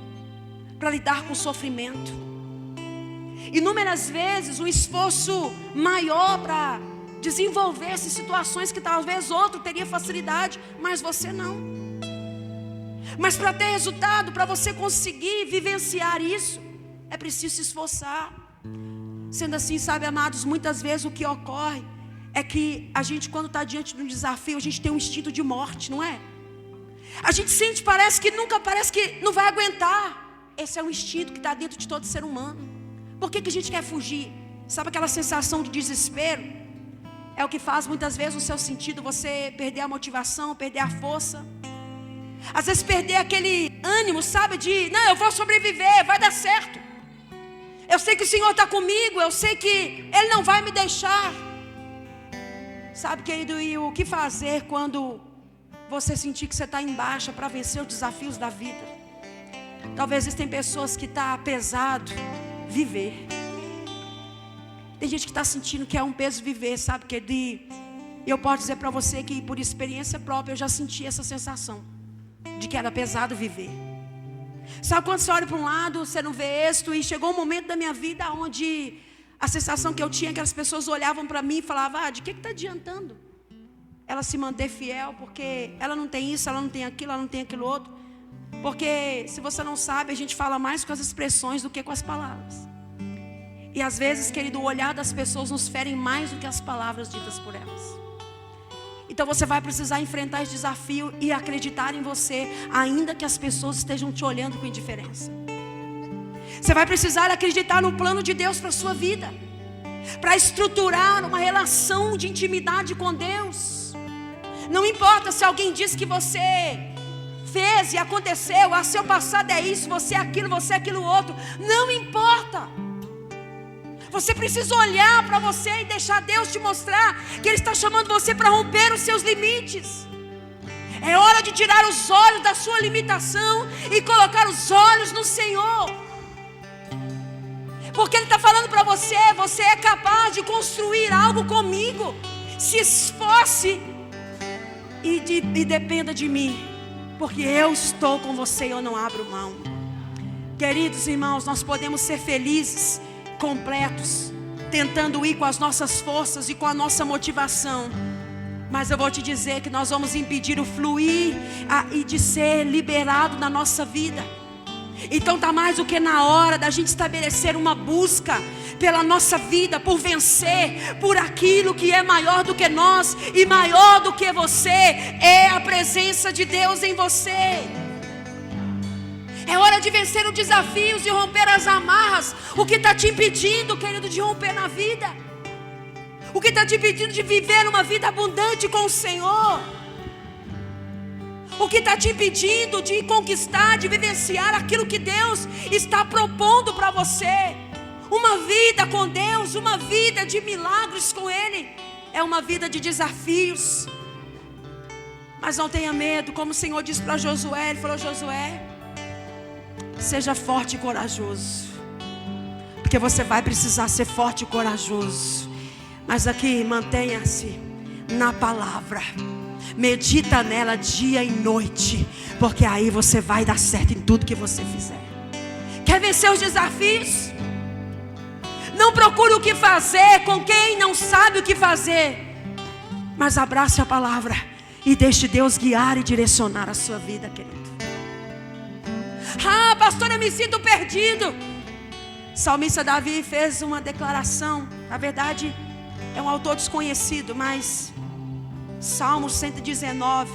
[SPEAKER 1] para lidar com o sofrimento. Inúmeras vezes um esforço maior para desenvolver-se situações que talvez outro teria facilidade, mas você não. Mas para ter resultado, para você conseguir vivenciar isso, é preciso se esforçar. Sendo assim, sabe, amados, muitas vezes o que ocorre é que a gente, quando está diante de um desafio, a gente tem um instinto de morte, não é? A gente sente, parece que não vai aguentar. Esse é um instinto que está dentro de todo ser humano. Por que a gente quer fugir? Sabe aquela sensação de desespero? É o que faz muitas vezes no seu sentido você perder a motivação, perder a força. Às vezes perder aquele ânimo, sabe, de não, eu vou sobreviver, vai dar certo. Eu sei que o Senhor está comigo, eu sei que Ele não vai me deixar. Sabe, querido, e o que fazer quando você sentir que você está em baixa para vencer os desafios da vida? Talvez existem pessoas que está pesado viver. Tem gente que está sentindo que é um peso viver, sabe, querido? E eu posso dizer para você que por experiência própria eu já senti essa sensação de que era pesado viver. Sabe quando você olha para um lado, você não vê êxito, e chegou um momento da minha vida onde a sensação que eu tinha é que as pessoas olhavam para mim e falavam: de que está adiantando ela se manter fiel, porque ela não tem isso, ela não tem aquilo, ela não tem aquilo outro. Porque se você não sabe, a gente fala mais com as expressões do que com as palavras. E às vezes, querido, o olhar das pessoas nos ferem mais do que as palavras ditas por elas. Então você vai precisar enfrentar esse desafio e acreditar em você, ainda que as pessoas estejam te olhando com indiferença. Você vai precisar acreditar no plano de Deus para a sua vida, para estruturar uma relação de intimidade com Deus. Não importa se alguém diz que você fez e aconteceu, seu passado é isso, você é aquilo outro. Não importa. Você precisa olhar para você e deixar Deus te mostrar que Ele está chamando você para romper os seus limites. É hora de tirar os olhos da sua limitação e colocar os olhos no Senhor. Porque Ele está falando para você: você é capaz de construir algo comigo. Se esforce e dependa de mim, porque eu estou com você e eu não abro mão. Queridos irmãos, nós podemos ser felizes, completos, tentando ir com as nossas forças e com a nossa motivação, mas eu vou te dizer que nós vamos impedir o fluir e de ser liberado na nossa vida. Então está mais do que na hora da gente estabelecer uma busca pela nossa vida, por vencer, por aquilo que é maior do que nós e maior do que você, é a presença de Deus em você. É hora de vencer os desafios e romper as amarras. O que está te impedindo, querido, de romper na vida? O que está te impedindo de viver uma vida abundante com o Senhor? O que está te impedindo de conquistar, de vivenciar aquilo que Deus está propondo para você? Uma vida com Deus, uma vida de milagres com Ele, é uma vida de desafios. Mas não tenha medo, como o Senhor disse para Josué. Ele falou: Josué, seja forte e corajoso, porque você vai precisar ser forte e corajoso. Mas aqui, mantenha-se na palavra, medita nela dia e noite, porque aí você vai dar certo em tudo que você fizer. Quer vencer os desafios? Não procure o que fazer com quem não sabe o que fazer, mas abrace a palavra e deixe Deus guiar e direcionar a sua vida, querido. Ah, pastor, eu me sinto perdido. Salmista Davi fez uma declaração. Na verdade, é um autor desconhecido, mas Salmo 119,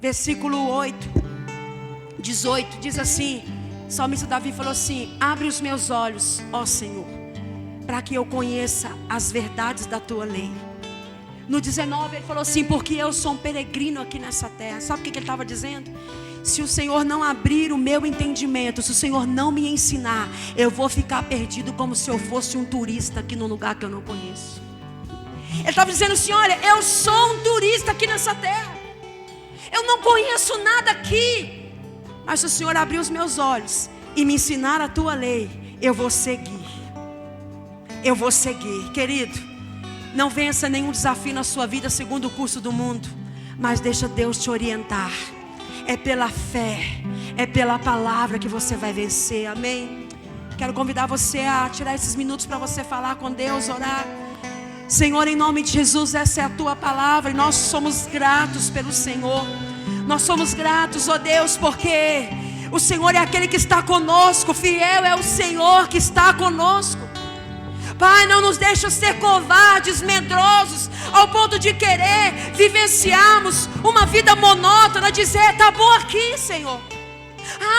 [SPEAKER 1] versículo 18, diz assim: Salmista Davi falou assim: abre os meus olhos, ó Senhor, para que eu conheça as verdades da tua lei. No 19 ele falou assim: porque eu sou um peregrino aqui nessa terra. Sabe o que ele estava dizendo? Se o Senhor não abrir o meu entendimento, se o Senhor não me ensinar, eu vou ficar perdido como se eu fosse um turista aqui num lugar que eu não conheço. Ele estava dizendo assim: olha, eu sou um turista aqui nessa terra, eu não conheço nada aqui, mas se o Senhor abrir os meus olhos e me ensinar a tua lei, eu vou seguir. Eu vou seguir. Querido, não vença nenhum desafio na sua vida segundo o curso do mundo, mas deixa Deus te orientar. É pela fé, é pela palavra que você vai vencer, amém? Quero convidar você a tirar esses minutos para você falar com Deus, orar. Senhor, em nome de Jesus, essa é a tua palavra e nós somos gratos pelo Senhor. Nós somos gratos, ó Deus, porque o Senhor é aquele que está conosco. Fiel é o Senhor que está conosco. Pai, não nos deixa ser covardes, medrosos, ao ponto de querer vivenciarmos uma vida monótona, dizer: tá bom aqui, Senhor.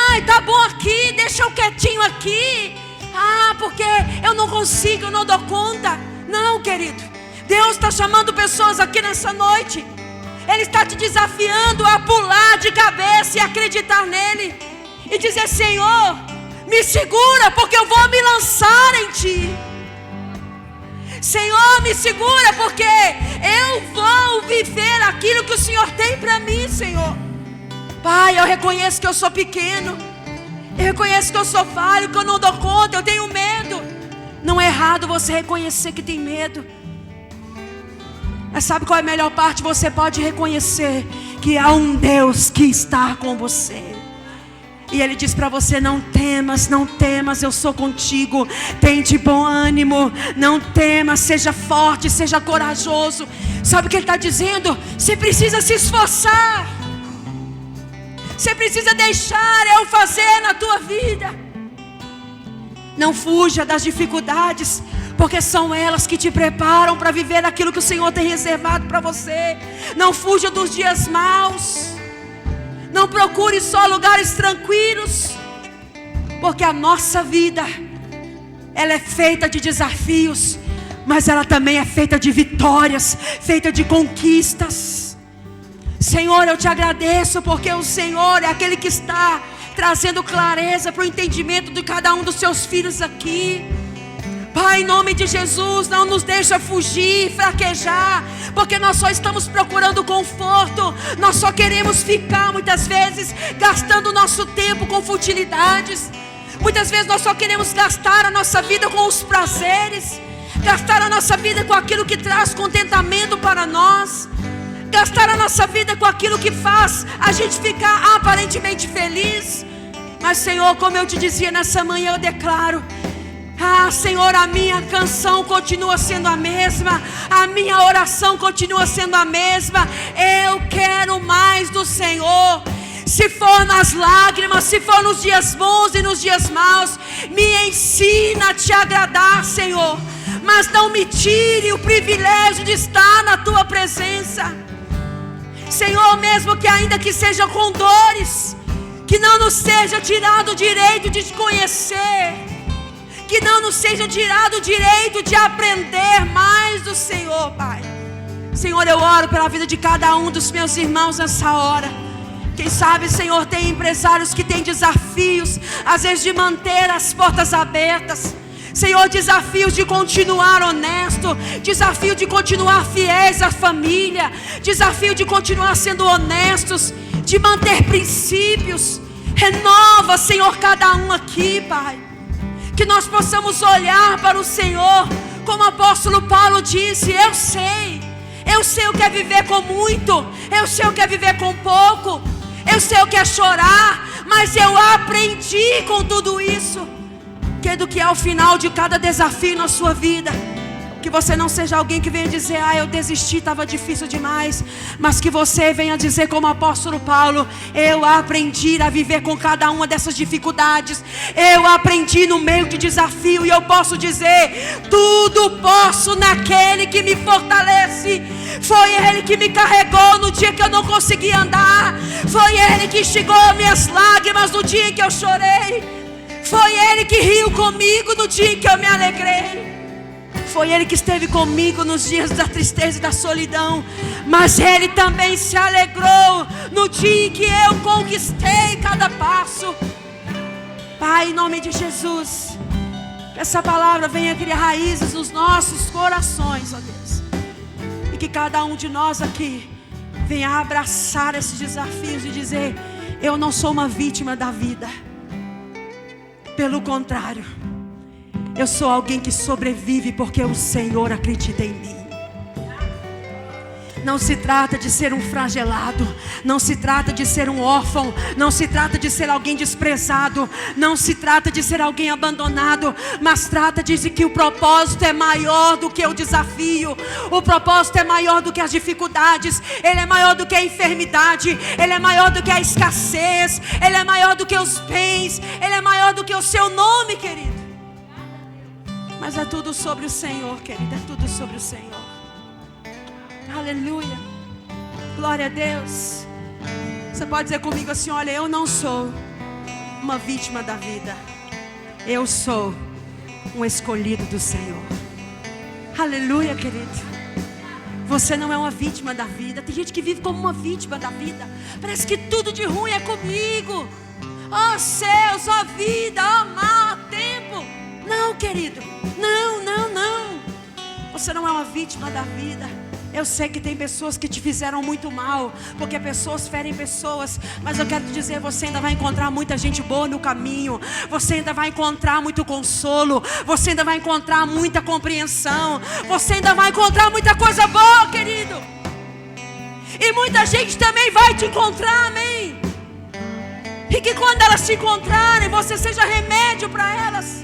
[SPEAKER 1] Ai, tá bom aqui, deixa eu quietinho aqui. Ah, porque eu não consigo, eu não dou conta. Não, querido, Deus está chamando pessoas aqui nessa noite. Ele está te desafiando a pular de cabeça e acreditar nele, e dizer: Senhor, me segura, porque eu vou me lançar em ti. Senhor, me segura, porque eu vou viver aquilo que o Senhor tem para mim, Senhor. Pai, eu reconheço que eu sou pequeno, eu reconheço que eu sou falho, que eu não dou conta, eu tenho medo. Não é errado você reconhecer que tem medo, mas sabe qual é a melhor parte? Você pode reconhecer que há um Deus que está com você, e Ele diz para você: não temas, não temas, eu sou contigo. Tem de bom ânimo, não temas, seja forte, seja corajoso. Sabe o que Ele está dizendo? Você precisa se esforçar, você precisa deixar eu fazer na tua vida. Não fuja das dificuldades, porque são elas que te preparam para viver aquilo que o Senhor tem reservado para você. Não fuja dos dias maus. Não procure só lugares tranquilos, porque a nossa vida, ela é feita de desafios, mas ela também é feita de vitórias, feita de conquistas. Senhor, eu te agradeço, porque o Senhor é aquele que está trazendo clareza para o entendimento de cada um dos seus filhos aqui. Pai, em nome de Jesus, não nos deixa fugir, fraquejar, porque nós só estamos procurando conforto. Nós só queremos ficar, muitas vezes, gastando o nosso tempo com futilidades. Muitas vezes nós só queremos gastar a nossa vida com os prazeres, gastar a nossa vida com aquilo que traz contentamento para nós, gastar a nossa vida com aquilo que faz a gente ficar aparentemente feliz. Mas, Senhor, como eu te dizia nessa manhã, eu declaro: Senhor, a minha canção continua sendo a mesma, a minha oração continua sendo a mesma. Eu quero mais do Senhor. Se for nas lágrimas, se for nos dias bons e nos dias maus, me ensina a te agradar, Senhor. Mas não me tire o privilégio de estar na tua presença, Senhor, mesmo que ainda que seja com dores, que não nos seja tirado o direito de te conhecer, que não nos seja tirado o direito de aprender mais do Senhor, Pai. Senhor, eu oro pela vida de cada um dos meus irmãos nessa hora. Quem sabe, Senhor, tem empresários que têm desafios, às vezes de manter as portas abertas. Senhor, desafios de continuar honesto, desafio de continuar fiéis à família, desafio de continuar sendo honestos, de manter princípios. Renova, Senhor, cada um aqui, Pai. Que nós possamos olhar para o Senhor, como o apóstolo Paulo disse: eu sei o que é viver com muito, eu sei o que é viver com pouco, eu sei o que é chorar, mas eu aprendi com tudo isso, que ao final de cada desafio na sua vida, que você não seja alguém que venha dizer: eu desisti, estava difícil demais. Mas que você venha dizer como o apóstolo Paulo: eu aprendi a viver com cada uma dessas dificuldades, eu aprendi no meio de desafio, e eu posso dizer: tudo posso naquele que me fortalece. Foi Ele que me carregou no dia que eu não conseguia andar, foi Ele que enxugou minhas lágrimas no dia que eu chorei, foi Ele que riu comigo no dia que eu me alegrei. Foi Ele que esteve comigo nos dias da tristeza e da solidão. Mas Ele também se alegrou no dia em que eu conquistei cada passo. Pai, em nome de Jesus, que essa palavra venha criar raízes nos nossos corações, ó Deus. E que cada um de nós aqui venha abraçar esses desafios e dizer: eu não sou uma vítima da vida. Pelo contrário, eu sou alguém que sobrevive porque o Senhor acredita em mim. Não se trata de ser um flagelado, não se trata de ser um órfão, não se trata de ser alguém desprezado, não se trata de ser alguém abandonado, mas trata de que o propósito é maior do que o desafio, o propósito é maior do que as dificuldades, ele é maior do que a enfermidade, ele é maior do que a escassez, ele é maior do que os bens, ele é maior do que o seu nome, querido. Mas é tudo sobre o Senhor, querido, é tudo sobre o Senhor. Aleluia, glória a Deus. Você pode dizer comigo assim: olha, eu não sou uma vítima da vida, eu sou um escolhido do Senhor. Aleluia, querido. Você não é uma vítima da vida. Tem gente que vive como uma vítima da vida. Parece que tudo de ruim é comigo. Oh céus, oh vida, oh mal, oh tempo. Não, querido, não. Você não é uma vítima da vida. Eu sei que tem pessoas que te fizeram muito mal, porque pessoas ferem pessoas, mas eu quero te dizer: você ainda vai encontrar muita gente boa no caminho, você ainda vai encontrar muito consolo, você ainda vai encontrar muita compreensão, você ainda vai encontrar muita coisa boa, querido. E muita gente também vai te encontrar, amém? E que quando elas te encontrarem, você seja remédio para elas,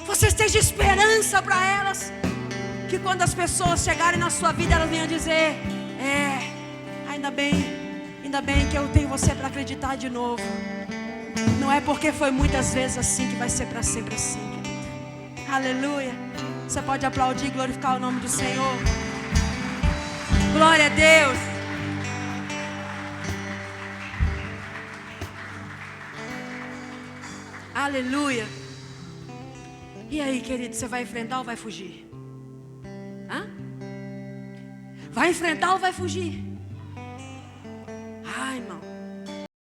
[SPEAKER 1] você seja esperança para elas. Que quando as pessoas chegarem na sua vida, elas venham dizer: ainda bem que eu tenho você para acreditar de novo. Não é porque foi muitas vezes assim que vai ser para sempre assim, querido. Aleluia. Você pode aplaudir e glorificar o nome do Senhor. Glória a Deus. Aleluia. E aí, querido, você vai enfrentar ou vai fugir? Vai enfrentar ou vai fugir? Irmão,